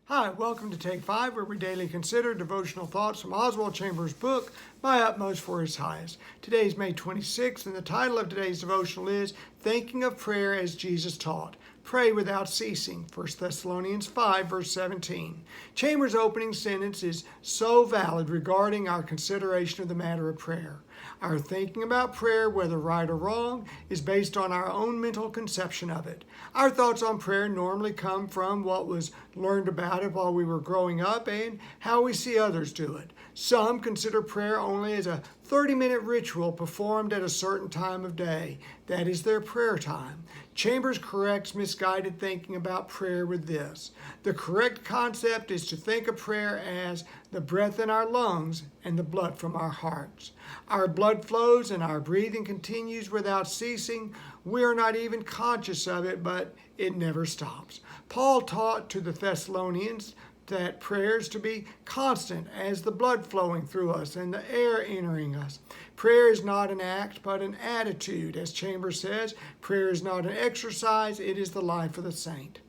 Hi, welcome to Take 5, where we daily consider devotional thoughts from Oswald Chambers' book, My Utmost for His Highest. Today is May 26th, and the title of today's devotional is Thinking of Prayer as Jesus Taught. Pray without ceasing, 1 Thessalonians 5, verse 17. Chambers' opening sentence is so valid regarding our consideration of the matter of prayer. Our thinking about prayer, whether right or wrong, is based on our own mental conception of it. Our thoughts on prayer normally come from what was learned about it while we were growing up and how we see others do it. Some consider prayer only as a 30-minute ritual performed at a certain time of day. That is their prayer time. Chambers corrects misguided thinking about prayer with this. The correct concept is to think of prayer as the breath in our lungs and the blood from our hearts. Our blood flows and our breathing continues without ceasing. We are not even conscious of it, but it never stops. Paul taught to the Thessalonians that prayer is to be constant as the blood flowing through us and the air entering us. Prayer is not an act, but an attitude. As Chambers says, prayer is not an exercise, it is the life of the saint.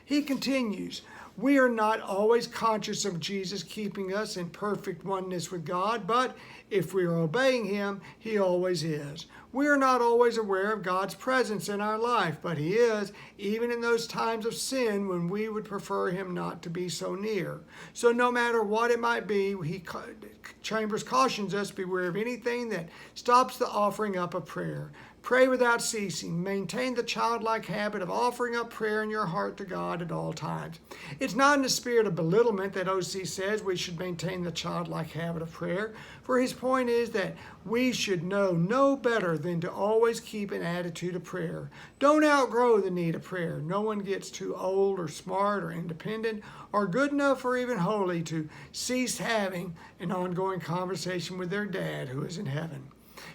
He continues, we are not always conscious of Jesus keeping us in perfect oneness with God, but if we are obeying Him, He always is. We are not always aware of God's presence in our life, but He is, even in those times of sin when we would prefer Him not to be so near. So no matter what it might be, Chambers cautions us, beware of anything that stops the offering up of prayer. Pray without ceasing. Maintain the childlike habit of offering up prayer in your heart to God at all times. It's not in the spirit of belittlement that OC says we should maintain the childlike habit of prayer, for his point is that we should know no better than to always keep an attitude of prayer. Don't outgrow the need of prayer. No one gets too old or smart or independent or good enough or even holy to cease having an ongoing conversation with their dad who is in heaven.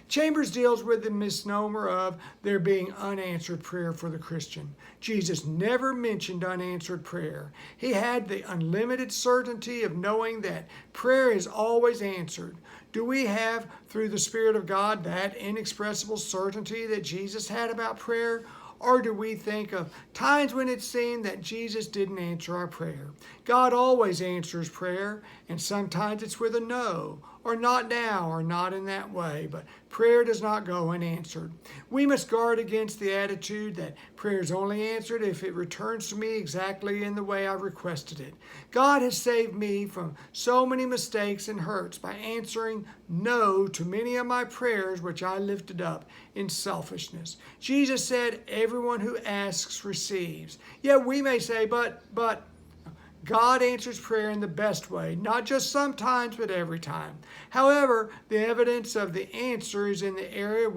Chambers deals with the misnomer of there being unanswered prayer for the Christian. Jesus never mentioned unanswered prayer. He had the unlimited certainty of knowing that prayer is always answered. Do we have, through the Spirit of God, that inexpressible certainty that Jesus had about prayer? Or do we think of times when it seemed that Jesus didn't answer our prayer? God always answers prayer, and sometimes it's with a no, or not now, or not in that way, but prayer does not go unanswered. We must guard against the attitude that prayer is only answered if it returns to me exactly in the way I requested it. God has saved me from so many mistakes and hurts by answering no to many of my prayers which I lifted up in selfishness. Jesus said, everyone who asks receives. Yet we may say, but God answers prayer in the best way, not just sometimes, but every time. However, the evidence of the answer is in the area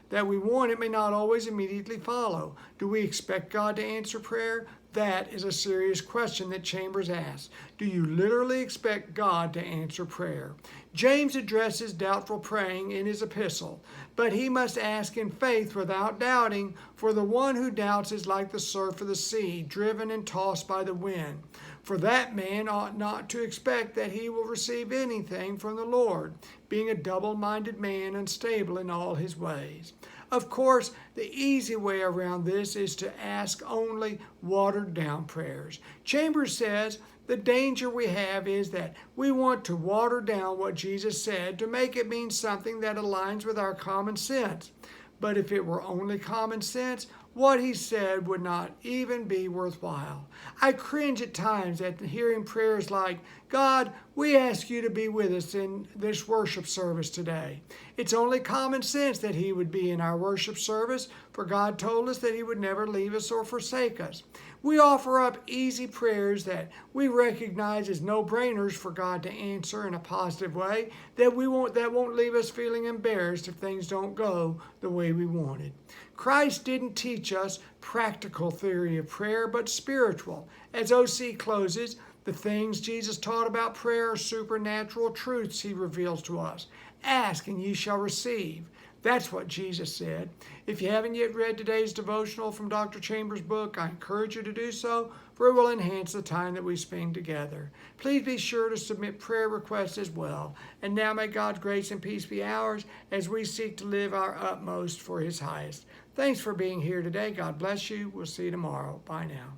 that we want. It may not always immediately follow. Do we expect God to answer prayer? That is a serious question that Chambers asks. Do you literally expect God to answer prayer? James addresses doubtful praying in his epistle, but he must ask in faith without doubting, for the one who doubts is like the surf of the sea, driven and tossed by the wind. For that man ought not to expect that he will receive anything from the Lord, being a double-minded man, unstable in all his ways. Of course, the easy way around this is to ask only watered-down prayers. Chambers says the danger we have is that we want to water down what Jesus said to make it mean something that aligns with our common sense. But if it were only common sense, what he said would not even be worthwhile. I cringe at times at hearing prayers like, God, we ask you to be with us in this worship service today. It's only common sense that he would be in our worship service, for God told us that he would never leave us or forsake us. We offer up easy prayers that we recognize as no-brainers for God to answer in a positive way, that won't leave us feeling embarrassed if things don't go the way we wanted. Christ didn't teach us practical theory of prayer, but spiritual. As OC closes, the things Jesus taught about prayer are supernatural truths he reveals to us. Ask and ye shall receive. That's what Jesus said. If you haven't yet read today's devotional from Dr. Chambers' book, I encourage you to do so, for it will enhance the time that we spend together. Please be sure to submit prayer requests as well. And now may God's grace and peace be ours as we seek to live our utmost for His highest. Thanks for being here today. God bless you. We'll see you tomorrow. Bye now.